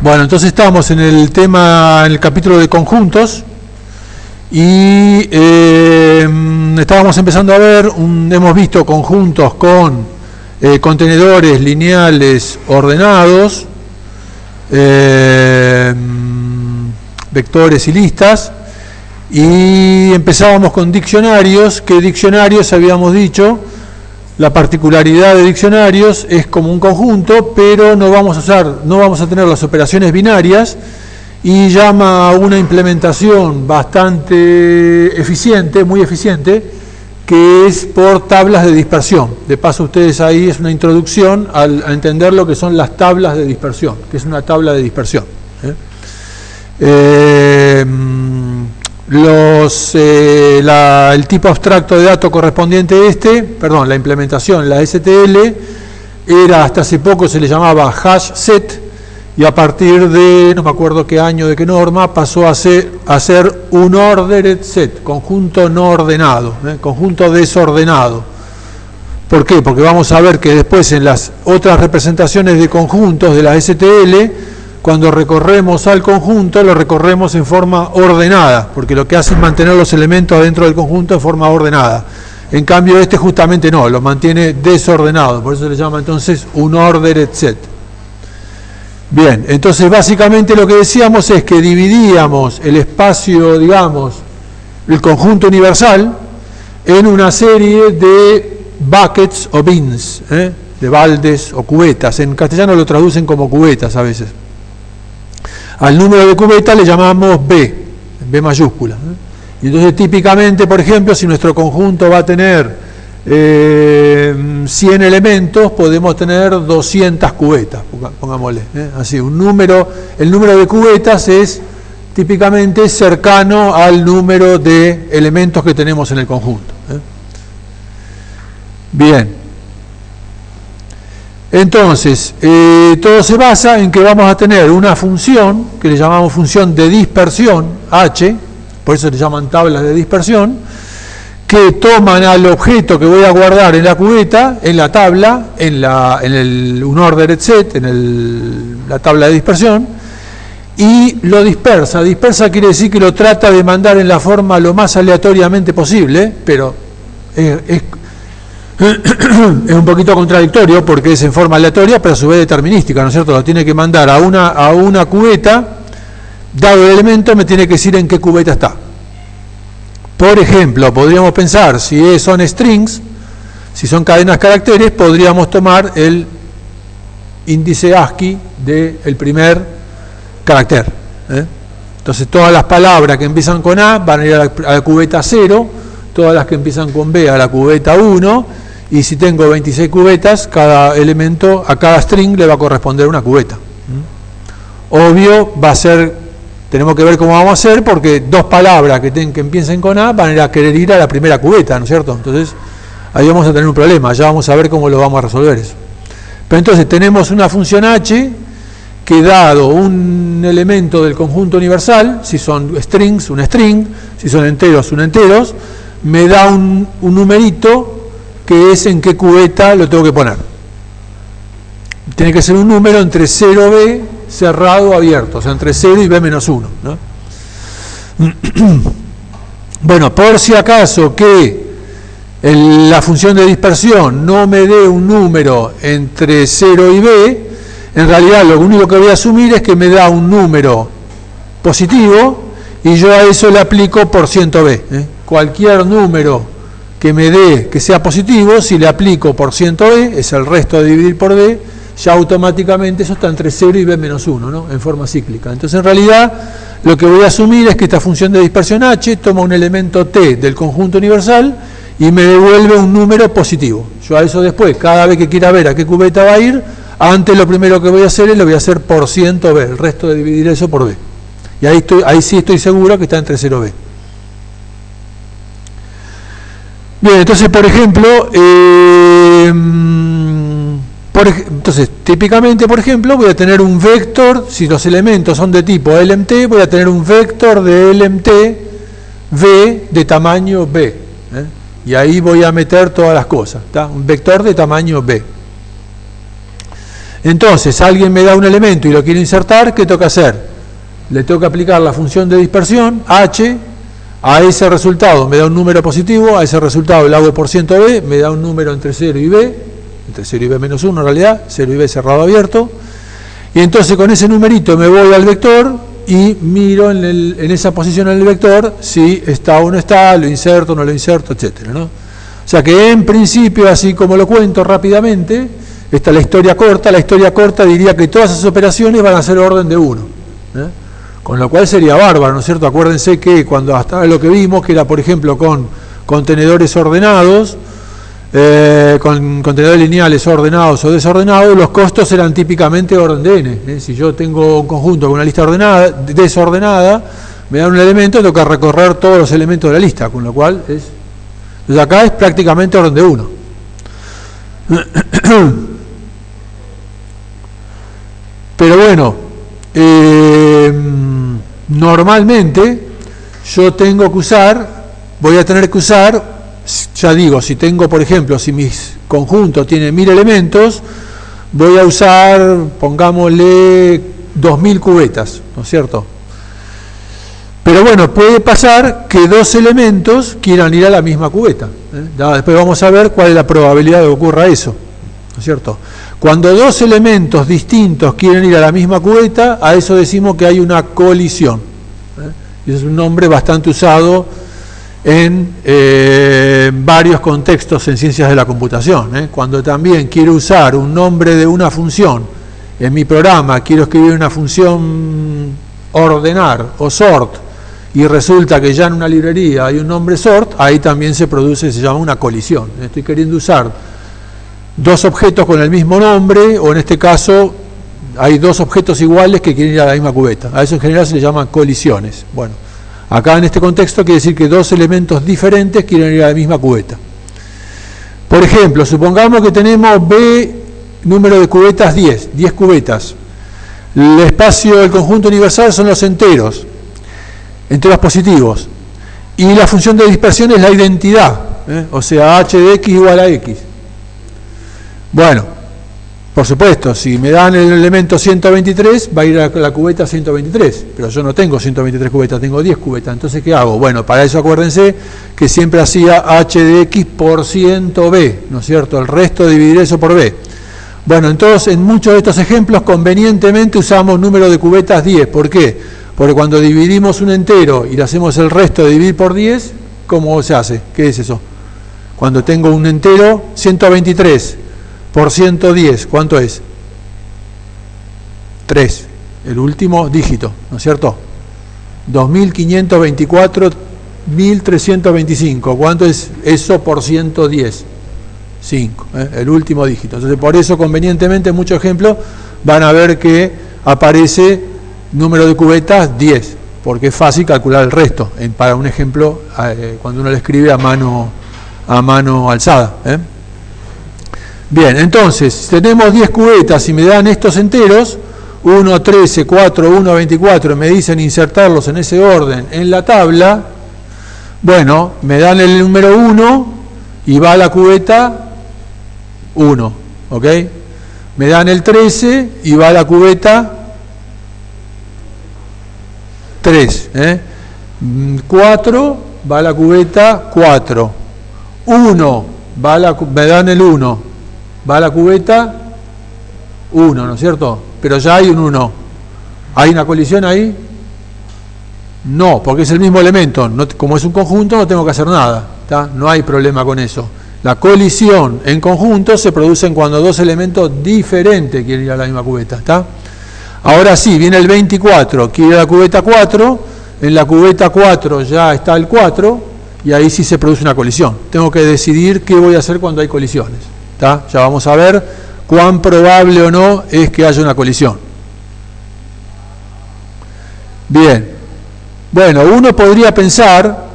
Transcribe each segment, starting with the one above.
Bueno, entonces estamos en el tema, en el capítulo de conjuntos, y estábamos empezando a ver, hemos visto conjuntos con contenedores lineales ordenados, vectores y listas, y empezábamos con diccionarios, que diccionarios habíamos dicho, la particularidad de diccionarios es como un conjunto, pero no vamos a tener las operaciones binarias, y llama a una implementación bastante eficiente, muy eficiente, que es por tablas de dispersión. De paso, ustedes ahí es una introducción a entender lo que son las tablas de dispersión, que es una tabla de dispersión. El tipo abstracto de dato correspondiente a la implementación, la STL, era hasta hace poco se le llamaba hash set, y a partir de, no me acuerdo qué año, de qué norma, pasó a ser un ordered set, conjunto no ordenado, conjunto desordenado. ¿Por qué? Porque vamos a ver que después en las otras representaciones de conjuntos de la STL, cuando recorremos al conjunto, lo recorremos en forma ordenada, porque lo que hace es mantener los elementos dentro del conjunto en forma ordenada. En cambio, justamente no, lo mantiene desordenado, por eso se le llama entonces un ordered set. Bien, entonces básicamente lo que decíamos es que dividíamos el espacio, digamos, el conjunto universal, en una serie de buckets o bins, de baldes o cubetas. En castellano lo traducen como cubetas a veces. Al número de cubetas le llamamos B mayúscula. Y entonces típicamente, por ejemplo, si nuestro conjunto va a tener 100 elementos, podemos tener 200 cubetas, pongámosle. Así, el número de cubetas es típicamente cercano al número de elementos que tenemos en el conjunto. Bien. Entonces, todo se basa en que vamos a tener una función, que le llamamos función de dispersión, H, por eso le llaman tablas de dispersión, que toman al objeto que voy a guardar en la cubeta, en la tabla, en un ordered set, la tabla de dispersión, y lo dispersa. Dispersa quiere decir que lo trata de mandar en la forma lo más aleatoriamente posible, pero es un poquito contradictorio porque es en forma aleatoria, pero a su vez determinística, ¿no es cierto? Lo tiene que mandar a una cubeta, dado el elemento, me tiene que decir en qué cubeta está. Por ejemplo, podríamos pensar, si son strings, si son cadenas caracteres, podríamos tomar el índice ASCII del primer carácter. Entonces, todas las palabras que empiezan con A van a ir a la cubeta 0, todas las que empiezan con B a la cubeta 1, y si tengo 26 cubetas, cada elemento, a cada string le va a corresponder una cubeta. Obvio, tenemos que ver cómo vamos a hacer, porque dos palabras que empiecen con A van a querer ir a la primera cubeta, ¿no es cierto? Entonces, ahí vamos a tener un problema, ya vamos a ver cómo lo vamos a resolver eso. Pero entonces tenemos una función H, que dado un elemento del conjunto universal, si son strings, un string, si son enteros, un enteros, me da un numerito que es en qué cubeta lo tengo que poner. Tiene que ser un número entre 0B cerrado o abierto, o sea, entre 0 y B menos 1, ¿no? Bueno, por si acaso que la función de dispersión no me dé un número entre 0 y B, en realidad lo único que voy a asumir es que me da un número positivo y yo a eso le aplico %B. Cualquier número que me dé que sea positivo, si le aplico %B, es el resto de dividir por B, ya automáticamente eso está entre 0 y B menos 1, ¿no? En forma cíclica. Entonces, en realidad, lo que voy a asumir es que esta función de dispersión H toma un elemento T del conjunto universal y me devuelve un número positivo. Yo a eso después, cada vez que quiera ver a qué cubeta va a ir, antes lo primero que voy a hacer es lo voy a hacer %B, el resto de dividir eso por B. Y ahí sí estoy seguro que está entre 0B. Bien, entonces, por ejemplo, típicamente, por ejemplo, voy a tener un vector, si los elementos son de tipo LMT, voy a tener un vector de LMT V de tamaño B. Y ahí voy a meter todas las cosas, ¿tá? Un vector de tamaño B. Entonces, alguien me da un elemento y lo quiere insertar, ¿qué toca hacer? Le toca aplicar la función de dispersión, h, a ese resultado me da un número positivo, a ese resultado le hago el porciento b, me da un número entre 0 y b, entre 0 y b menos 1 en realidad, 0 y b cerrado abierto, y entonces con ese numerito me voy al vector y miro en esa posición en el vector si está o no está, lo inserto o no lo inserto, etcétera, ¿no? O sea que en principio, así como lo cuento rápidamente, esta es la historia corta diría que todas esas operaciones van a ser orden de 1, ¿eh? Con lo cual sería bárbaro, ¿no es cierto? Acuérdense que cuando hasta lo que vimos, que era por ejemplo con contenedores ordenados, con contenedores lineales ordenados o desordenados, los costos eran típicamente orden de n, ¿eh? Si yo tengo un conjunto con una lista ordenada, desordenada, me dan un elemento, tengo que recorrer todos los elementos de la lista, con lo cual entonces acá es prácticamente orden de 1. Pero bueno, normalmente yo voy a tener que usar, ya digo, si tengo, por ejemplo, si mi conjunto tiene 1000 elementos, voy a usar, pongámosle, 2000 cubetas, ¿no es cierto? Pero bueno, puede pasar que dos elementos quieran ir a la misma cubeta, ¿eh? Ya después vamos a ver cuál es la probabilidad de que ocurra eso, ¿no es cierto? Cuando dos elementos distintos quieren ir a la misma cubeta, a eso decimos que hay una colisión, ¿eh? Y es un nombre bastante usado en varios contextos en ciencias de la computación, ¿eh? Cuando también quiero usar un nombre de una función en mi programa, quiero escribir una función ordenar o sort, y resulta que ya en una librería hay un nombre sort, ahí también se llama una colisión. Estoy queriendo usar dos objetos con el mismo nombre, o en este caso hay dos objetos iguales que quieren ir a la misma cubeta. A eso en general se le llaman colisiones. Bueno, acá en este contexto quiere decir que dos elementos diferentes quieren ir a la misma cubeta. Por ejemplo, supongamos que tenemos B número de cubetas 10 cubetas. El espacio del conjunto universal son los enteros positivos. Y la función de dispersión es la identidad, ¿eh? O sea, h de x igual a x. Bueno, por supuesto, si me dan el elemento 123, va a ir a la cubeta 123, pero yo no tengo 123 cubetas, tengo 10 cubetas, entonces ¿qué hago? Bueno, para eso acuérdense que siempre hacía h de x por ciento b, ¿no es cierto? El resto dividir eso por b. Bueno, entonces en muchos de estos ejemplos convenientemente usamos número de cubetas 10, ¿por qué? Porque cuando dividimos un entero y le hacemos el resto de dividir por 10, ¿cómo se hace? ¿Qué es eso? Cuando tengo un entero, 123 por 110, ¿cuánto es? 3, el último dígito, ¿no es cierto? 2524, 1325, ¿cuánto es eso por 110? 5, el último dígito. Entonces, por eso, convenientemente, en muchos ejemplos van a ver que aparece número de cubetas 10, porque es fácil calcular el resto, para un ejemplo, cuando uno lo escribe a mano alzada, ¿eh? Bien, entonces, tenemos 10 cubetas y me dan estos enteros, 1, 13, 4, 1, 24, me dicen insertarlos en ese orden en la tabla. Bueno, me dan el número 1 y va a la cubeta 1, ¿ok? Me dan el 13 y va a la cubeta 3, 4 va a la cubeta 4, 1 me dan el 1, va a la cubeta 1, ¿no es cierto? Pero ya hay un 1. ¿Hay una colisión ahí? No, porque es el mismo elemento. No, como es un conjunto, no tengo que hacer nada, ¿tá? No hay problema con eso. La colisión en conjunto se produce cuando dos elementos diferentes quieren ir a la misma cubeta, ¿tá? Ahora sí, viene el 24, quiere ir a la cubeta 4, en la cubeta 4 ya está el 4, y ahí sí se produce una colisión. Tengo que decidir qué voy a hacer cuando hay colisiones, ¿tá? Ya vamos a ver cuán probable o no es que haya una colisión. Bien, bueno, uno podría pensar,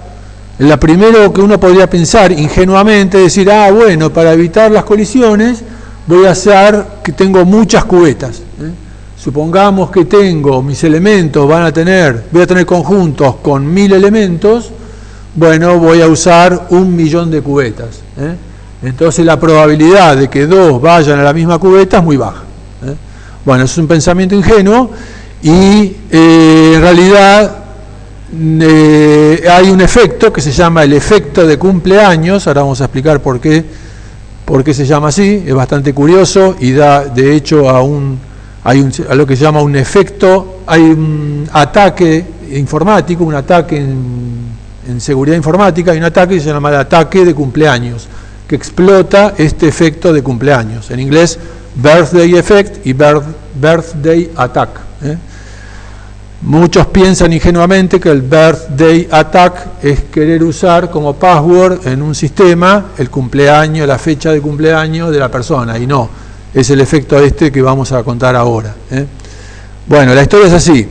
la primero que uno podría pensar ingenuamente, decir, bueno, para evitar las colisiones voy a hacer que tengo muchas cubetas, ¿eh? Supongamos que tengo mis elementos, voy a tener conjuntos con 1000 elementos, bueno, voy a usar 1.000.000 de cubetas, ¿eh? Entonces la probabilidad de que dos vayan a la misma cubeta es muy baja, ¿eh? Bueno, es un pensamiento ingenuo y en realidad hay un efecto que se llama el efecto de cumpleaños. Ahora vamos a explicar por qué se llama así. Es bastante curioso y da de hecho a lo que se llama un efecto. Hay un ataque informático, un ataque en seguridad informática, hay un ataque que se llama el ataque de cumpleaños, que explota este efecto de cumpleaños. En inglés, birthday effect y birthday attack. Muchos piensan ingenuamente que el birthday attack es querer usar como password en un sistema el cumpleaños, la fecha de cumpleaños de la persona, y no, es el efecto este que vamos a contar ahora. Bueno, la historia es así.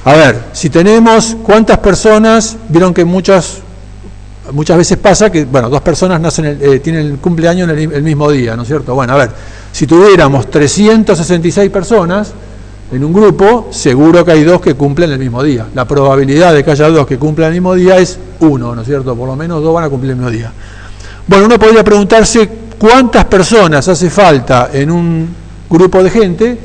A ver, si tenemos cuántas personas, vieron que muchas veces pasa que, bueno, dos personas tienen el cumpleaños en el mismo día, ¿no es cierto? Bueno, a ver, si tuviéramos 366 personas en un grupo, seguro que hay dos que cumplen el mismo día. La probabilidad de que haya dos que cumplan el mismo día es 1, ¿no es cierto? Por lo menos dos van a cumplir el mismo día. Bueno, uno podría preguntarse cuántas personas hace falta en un grupo de gente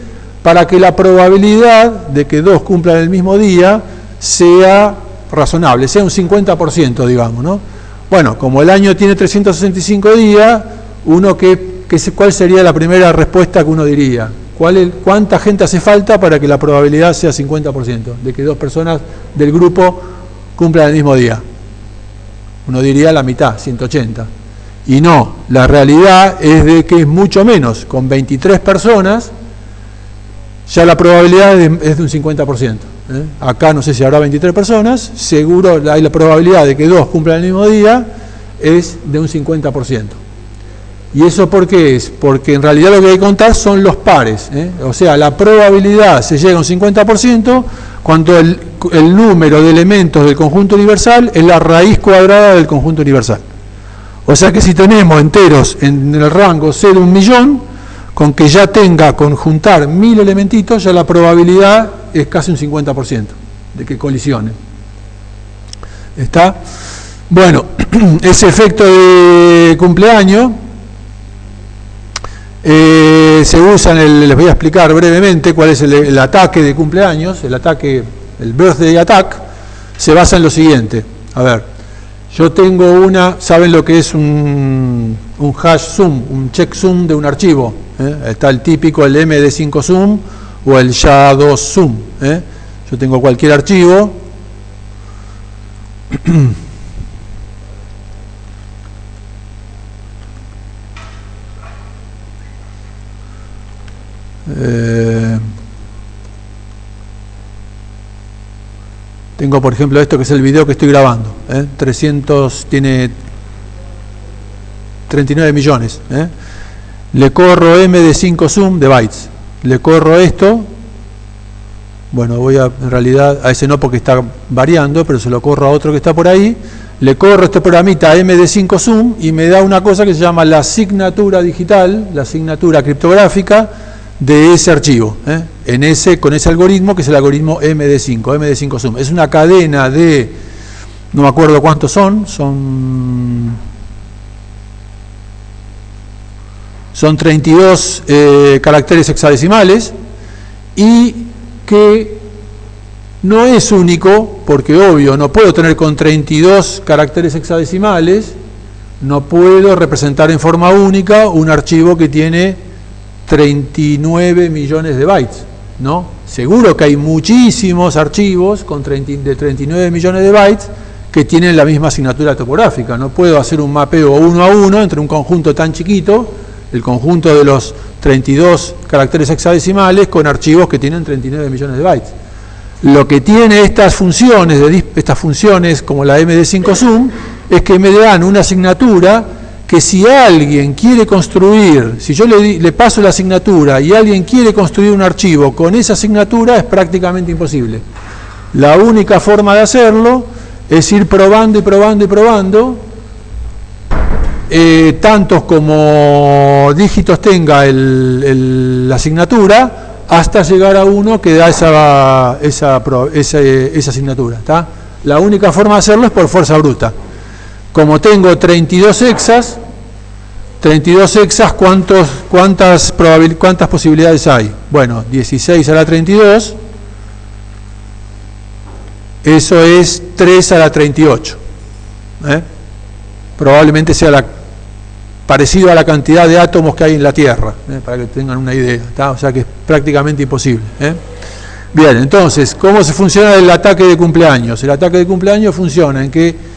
para que la probabilidad de que dos cumplan el mismo día sea razonable, sea un 50%, digamos, ¿no? Bueno, como el año tiene 365 días, ¿cuál sería la primera respuesta que uno diría? ¿Cuánta gente hace falta para que la probabilidad sea 50% de que dos personas del grupo cumplan el mismo día? Uno diría la mitad, 180. Y no, la realidad es de que es mucho menos. Con 23 personas, ya la probabilidad es de un 50%. Acá no sé si habrá 23 personas, seguro hay la probabilidad de que dos cumplan el mismo día es de un 50%. ¿Y eso por qué es? Porque en realidad lo que hay que contar son los pares. O sea, la probabilidad se llega a un 50% cuando el número de elementos del conjunto universal es la raíz cuadrada del conjunto universal. O sea que si tenemos enteros en el rango 0 a 1.000.000, con que ya tenga conjuntar 1.000 elementitos, ya la probabilidad es casi un 50% de que colisionen. ¿Está? Bueno, ese efecto de cumpleaños se usa les voy a explicar brevemente cuál es el ataque de cumpleaños. El birthday attack se basa en lo siguiente. A ver, yo tengo ¿saben lo que es un hash sum, un checksum de un archivo? Está el típico, el MD5 sum o el SHA-2 sum. Yo tengo cualquier archivo. Tengo, por ejemplo, esto que es el video que estoy grabando. Tiene 39 millones. Le corro MD5 sum de bytes. Le corro esto. Bueno, en realidad a ese no porque está variando, pero se lo corro a otro que está por ahí. Le corro este programita MD5 sum y me da una cosa que se llama la asignatura digital, la asignatura criptográfica de ese archivo, con ese algoritmo que es el algoritmo MD5 sum. Es una cadena de, no me acuerdo cuántos son 32 caracteres hexadecimales, y que no es único, porque obvio, no puedo tener con 32 caracteres hexadecimales, no puedo representar en forma única un archivo que tiene 39 millones de bytes, ¿no? Seguro que hay muchísimos archivos de 39 millones de bytes que tienen la misma asignatura topográfica. No puedo hacer un mapeo 1 a 1 entre un conjunto tan chiquito, el conjunto de los 32 caracteres hexadecimales, con archivos que tienen 39 millones de bytes. Lo que tiene estas funciones como la MD5 sum es que me dan una asignatura que si alguien quiere construir, si yo le paso la asignatura y alguien quiere construir un archivo con esa asignatura, es prácticamente imposible. La única forma de hacerlo es ir probando y probando y probando, tantos como dígitos tenga la asignatura, hasta llegar a uno que da esa asignatura. ¿Está? La única forma de hacerlo es por fuerza bruta. Como tengo 32 hexas, 32 hexas, ¿cuántas posibilidades hay? Bueno, 16 a la 32, eso es 3 a la 38. Probablemente sea parecido a la cantidad de átomos que hay en la Tierra, para que tengan una idea, ¿tá? O sea que es prácticamente imposible. Bien, entonces, ¿cómo se funciona el ataque de cumpleaños? El ataque de cumpleaños funciona en que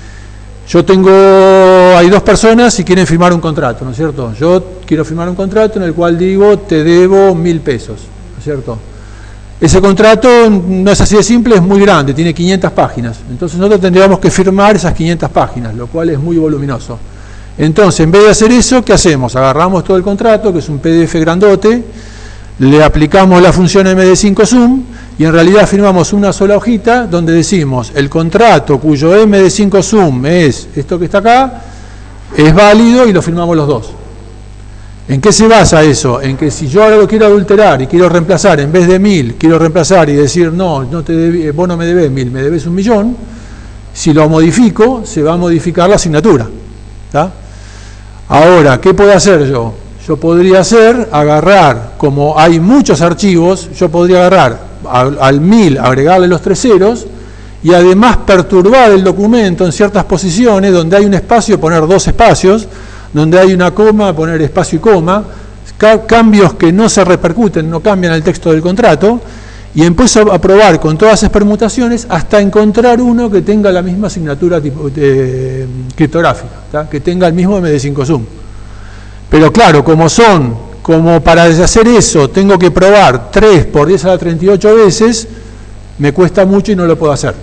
hay dos personas y quieren firmar un contrato, ¿no es cierto? Yo quiero firmar un contrato en el cual digo, te debo 1.000 pesos, ¿no es cierto? Ese contrato no es así de simple, es muy grande, tiene 500 páginas. Entonces nosotros tendríamos que firmar esas 500 páginas, lo cual es muy voluminoso. Entonces, en vez de hacer eso, ¿qué hacemos? Agarramos todo el contrato, que es un PDF grandote, le aplicamos la función MD5Sum y en realidad firmamos una sola hojita donde decimos el contrato cuyo MD5Sum es esto que está acá, es válido y lo firmamos los dos. ¿En qué se basa eso? En que si yo ahora lo quiero adulterar y quiero reemplazar, en vez de 1.000, quiero reemplazar y decir, no, vos no me debes 1.000, me debes 1.000.000, si lo modifico, se va a modificar la asignatura. ¿Tá? Ahora, ¿qué puedo hacer yo? Yo podría agarrar, como hay muchos archivos, yo podría agarrar al 1.000, agregarle los 3 ceros y además perturbar el documento en ciertas posiciones donde hay un espacio, poner 2 espacios, donde hay una coma, poner espacio y coma, cambios que no se repercuten, no cambian el texto del contrato, y empiezo a probar con todas esas permutaciones hasta encontrar uno que tenga la misma asignatura criptográfica, ¿tá? Que tenga el mismo MD5Sum. Pero claro, como para hacer eso tengo que probar 3 por 10 a la 38 veces, me cuesta mucho y no lo puedo hacer.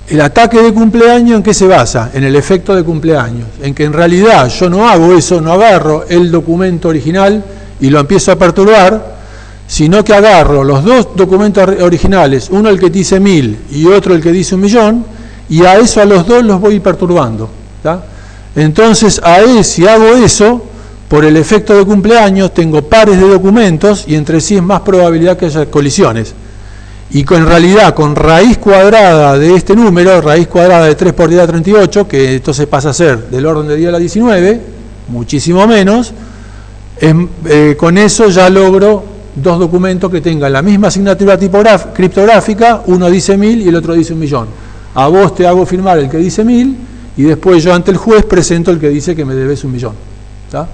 El ataque de cumpleaños, ¿en qué se basa? En el efecto de cumpleaños, en que en realidad yo no hago eso, no agarro el documento original y lo empiezo a perturbar, sino que agarro los dos documentos originales, uno el que dice 1.000 y otro el que dice 1.000.000, y a los dos los voy perturbando, ¿tá? Entonces, si hago eso, por el efecto de cumpleaños, tengo pares de documentos y entre sí es más probabilidad que haya colisiones. Y en realidad, con raíz cuadrada de este número, raíz cuadrada de 3 por 10 a la 38, que entonces pasa a ser del orden de 10 a la 19, muchísimo menos, con eso ya logro 2 documentos que tengan la misma asignatura criptográfica, uno dice 1.000 y el otro dice 1.000.000. A vos te hago firmar el que dice 1.000 y después yo ante el juez presento el que dice que me debes 1.000.000. ¿Está?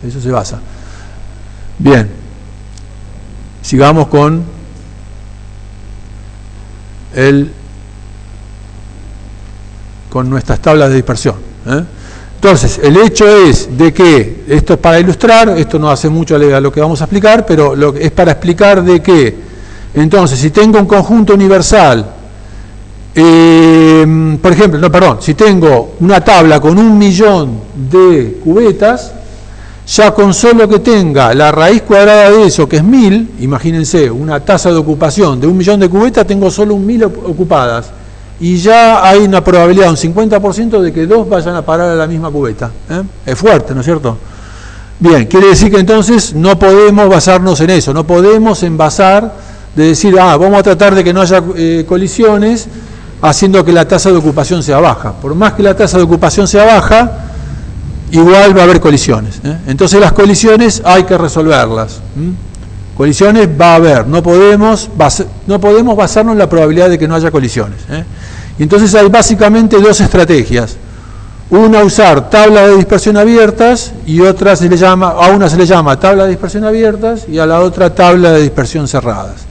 Eso se basa. Bien. Sigamos con nuestras tablas de dispersión. Entonces, el hecho es de que, esto es para ilustrar, esto no hace mucho a lo que vamos a explicar, pero es para explicar de que, entonces, si tengo un conjunto universal, por ejemplo, si tengo una tabla con 1.000.000 de cubetas, ya con solo que tenga la raíz cuadrada de eso, que es 1.000, imagínense, una tasa de ocupación de 1.000.000 de cubetas, tengo solo 1.000 ocupadas. Y ya hay una probabilidad, un 50% de que 2 vayan a parar a la misma cubeta. Es fuerte, ¿no es cierto? Bien, quiere decir que entonces no podemos basarnos en eso, no podemos envasar de decir, vamos a tratar de que no haya colisiones, haciendo que la tasa de ocupación sea baja. Por más que la tasa de ocupación sea baja, igual va a haber colisiones. Entonces las colisiones hay que resolverlas. Colisiones va a haber, no podemos basarnos en la probabilidad de que no haya colisiones. Y entonces hay básicamente 2 estrategias. Una, usar tablas de dispersión abiertas y a una se le llama tabla de dispersión abiertas y a la otra tabla de dispersión cerradas.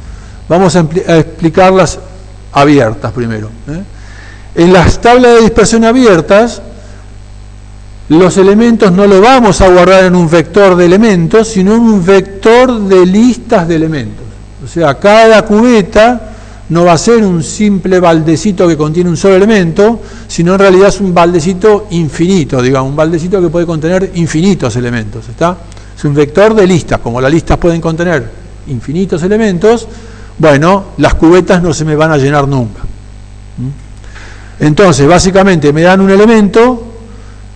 Vamos a explicarlas abiertas primero. En las tablas de dispersión abiertas, los elementos no los vamos a guardar en un vector de elementos, sino en un vector de listas de elementos. O sea, cada cubeta no va a ser un simple baldecito que contiene un solo elemento, sino en realidad es un baldecito infinito, digamos, un baldecito que puede contener infinitos elementos, ¿está? Es un vector de listas, como las listas pueden contener infinitos elementos, bueno, las cubetas no se me van a llenar nunca. Entonces, básicamente me dan un elemento,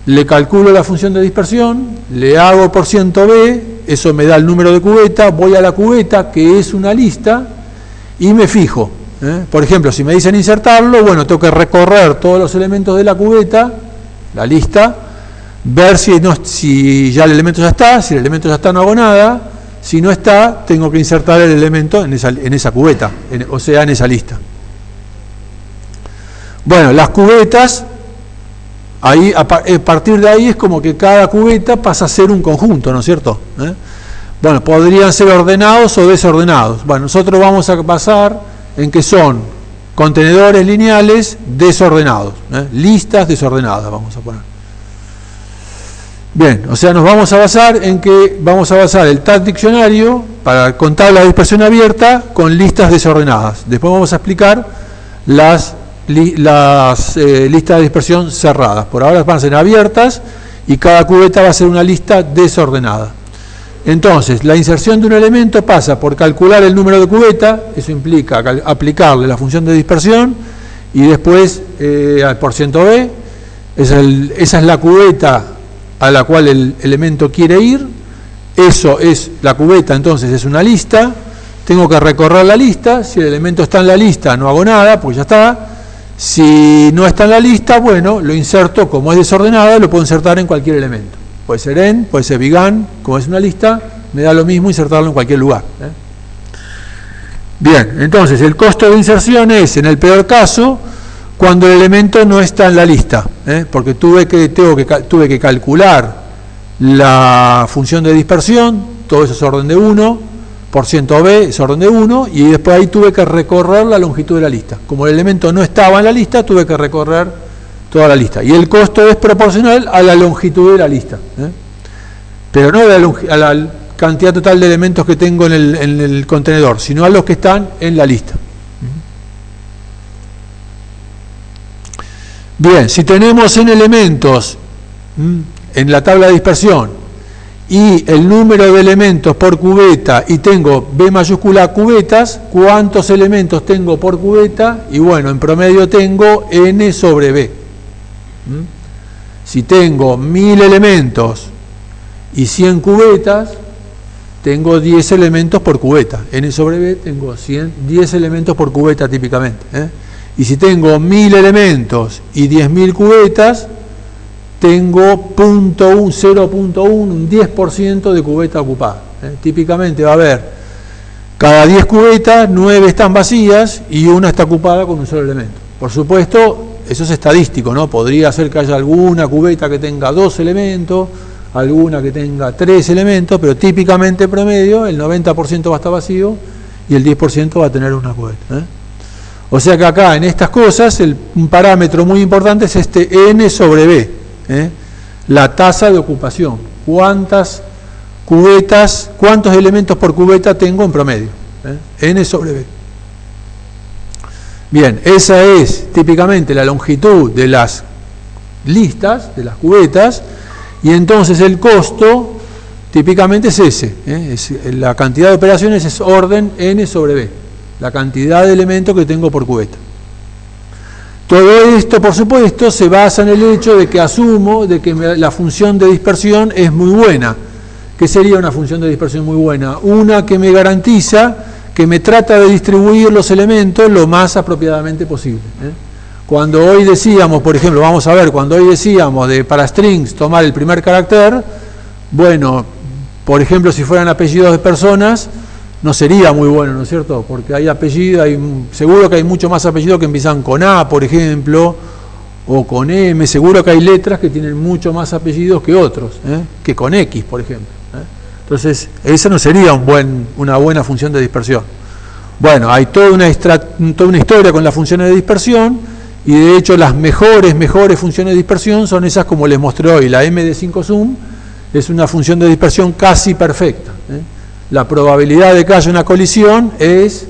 le calculo la función de dispersión, le hago %b, eso me da el número de cubeta, voy a la cubeta, que es una lista, y me fijo. Por ejemplo, si me dicen insertarlo, bueno, tengo que recorrer todos los elementos de la cubeta, la lista, ver si ya el elemento ya está. Si el elemento ya está, no hago nada. Si no está, tengo que insertar el elemento en esa cubeta, o sea, en esa lista. Bueno, las cubetas, ahí, a partir de ahí es como que cada cubeta pasa a ser un conjunto, ¿no es cierto? Bueno, podrían ser ordenados o desordenados. Bueno, nosotros vamos a basar en que son contenedores lineales desordenados, listas desordenadas vamos a poner. Bien, o sea, nos vamos a basar en que vamos a basar el TAT diccionario para contar la dispersión abierta con listas desordenadas. Después vamos a explicar las listas de dispersión cerradas. Por ahora van a ser abiertas y cada cubeta va a ser una lista desordenada. Entonces, la inserción de un elemento pasa por calcular el número de cubeta, eso implica aplicarle la función de dispersión, y después al %B, esa es la cubeta a la cual el elemento quiere ir. Eso es la cubeta, entonces es una lista. Tengo que recorrer la lista. Si el elemento está en la lista, no hago nada, porque ya está. Si no está en la lista, bueno, lo inserto, como es desordenada, lo puedo insertar en cualquier elemento. Puede ser en, puede ser Bigan, como es una lista, me da lo mismo insertarlo en cualquier lugar. Bien, entonces el costo de inserción es, en el peor caso, cuando el elemento no está en la lista, porque tuve que calcular la función de dispersión, todo eso es orden de 1, %B es orden de 1, y después ahí tuve que recorrer la longitud de la lista. Como el elemento no estaba en la lista, tuve que recorrer toda la lista. Y el costo es proporcional a la longitud de la lista, pero no a la cantidad total de elementos que tengo en el contenedor, sino a los que están en la lista. Bien, si tenemos en elementos en la tabla de dispersión y el número de elementos por cubeta y tengo B mayúscula cubetas, ¿cuántos elementos tengo por cubeta? Y bueno, en promedio tengo N sobre B. Si tengo 1000 elementos y 100 cubetas, tengo 10 elementos por cubeta. N sobre B tengo 10 elementos por cubeta típicamente. Y si tengo 1000 elementos y 10.000 cubetas, tengo 0.1, un 10% de cubeta ocupada. Típicamente va a haber, cada 10 cubetas, 9 están vacías y una está ocupada con un solo elemento. Por supuesto, eso es estadístico, ¿no? Podría ser que haya alguna cubeta que tenga 2 elementos, alguna que tenga 3 elementos, pero típicamente promedio, el 90% va a estar vacío y el 10% va a tener una cubeta. O sea que acá, en estas cosas, un parámetro muy importante es este N sobre B, la tasa de ocupación. ¿Cuántas cubetas, cuántos elementos por cubeta tengo en promedio? N sobre B. Bien, esa es típicamente la longitud de las listas, de las cubetas, y entonces el costo típicamente es ese. La cantidad de operaciones es orden N sobre B, la cantidad de elementos que tengo por cubeta. Todo esto, por supuesto, se basa en el hecho de que asumo de que la función de dispersión es muy buena. ¿Qué sería una función de dispersión muy buena? Una que me garantiza, que me trata de distribuir los elementos lo más apropiadamente posible. Cuando hoy decíamos, por ejemplo, vamos a ver, cuando hoy decíamos para strings tomar el primer carácter, bueno, por ejemplo, si fueran apellidos de personas, no sería muy bueno, ¿no es cierto? Porque hay apellidos, seguro que hay mucho más apellidos que empiezan con A, por ejemplo, o con M, seguro que hay letras que tienen mucho más apellidos que otros, que con X, por ejemplo. Entonces, esa no sería una buena función de dispersión. Bueno, hay toda una historia con las funciones de dispersión, y de hecho las mejores funciones de dispersión son esas como les mostré hoy. La MD5 es una función de dispersión casi perfecta. La probabilidad de que haya una colisión es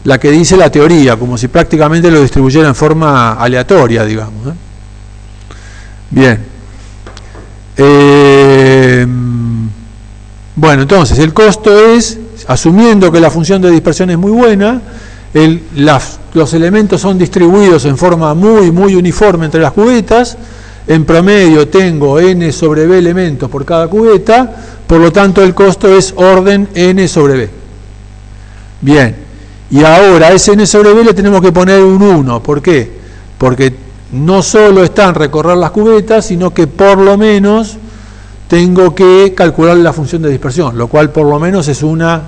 la que dice la teoría, como si prácticamente lo distribuyera en forma aleatoria, digamos. Bien. Bueno, entonces el costo es, asumiendo que la función de dispersión es muy buena, los elementos son distribuidos en forma muy uniforme entre las cubetas. En promedio tengo N sobre B elementos por cada cubeta, por lo tanto el costo es orden N sobre B. Bien, y ahora a ese N sobre B le tenemos que poner un 1. ¿Por qué? Porque no solo está en recorrer las cubetas, sino que por lo menos tengo que calcular la función de dispersión, lo cual por lo menos es una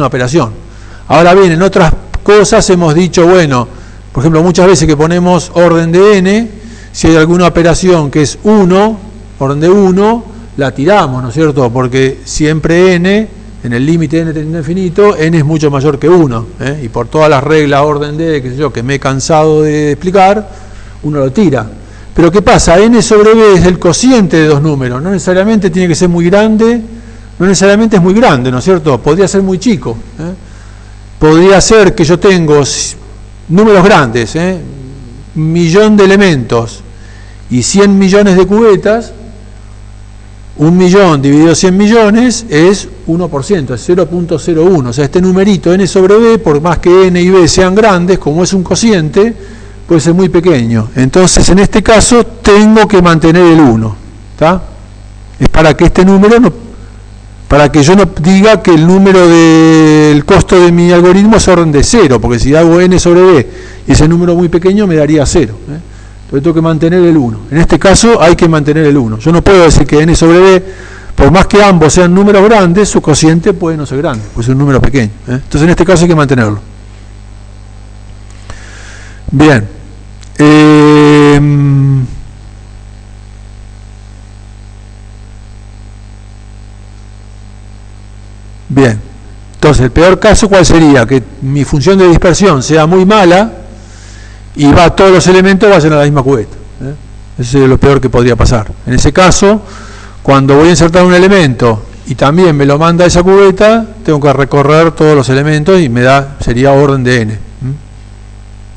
operación. Ahora bien, en otras cosas hemos dicho, bueno, por ejemplo, muchas veces que ponemos orden de n, si hay alguna operación que es 1, orden de 1, la tiramos, ¿no es cierto? Porque siempre n, en el límite n tendiendo a infinito, n es mucho mayor que 1, y por todas las reglas orden de, qué sé yo, que me he cansado de explicar, uno lo tira. Pero ¿qué pasa? N sobre b es el cociente de dos números, no necesariamente tiene que ser muy grande, no necesariamente es muy grande, ¿no es cierto? Podría ser muy chico. Podría ser que yo tengo números grandes, 1.000.000 de elementos y 100 millones de cubetas. 1.000.000 dividido 100 millones es 1%, es 0.01. O sea, este numerito n sobre b, por más que n y b sean grandes, como es un cociente, puede ser muy pequeño. Entonces, en este caso, tengo que mantener el 1. ¿Está? Es para que este número no, para que yo no diga que el número del costo de mi algoritmo es orden de 0, porque si hago n sobre b y ese número muy pequeño me daría 0. Entonces tengo que mantener el 1. En este caso hay que mantener el 1. Yo no puedo decir que n sobre b, por más que ambos sean números grandes, su cociente puede no ser grande, puede ser un número pequeño. Entonces en este caso hay que mantenerlo. Bien. Bien. Entonces, el peor caso, ¿cuál sería? Que mi función de dispersión sea muy mala y todos los elementos vayan a la misma cubeta. Eso es lo peor que podría pasar. En ese caso, cuando voy a insertar un elemento y también me lo manda a esa cubeta, tengo que recorrer todos los elementos y sería orden de n.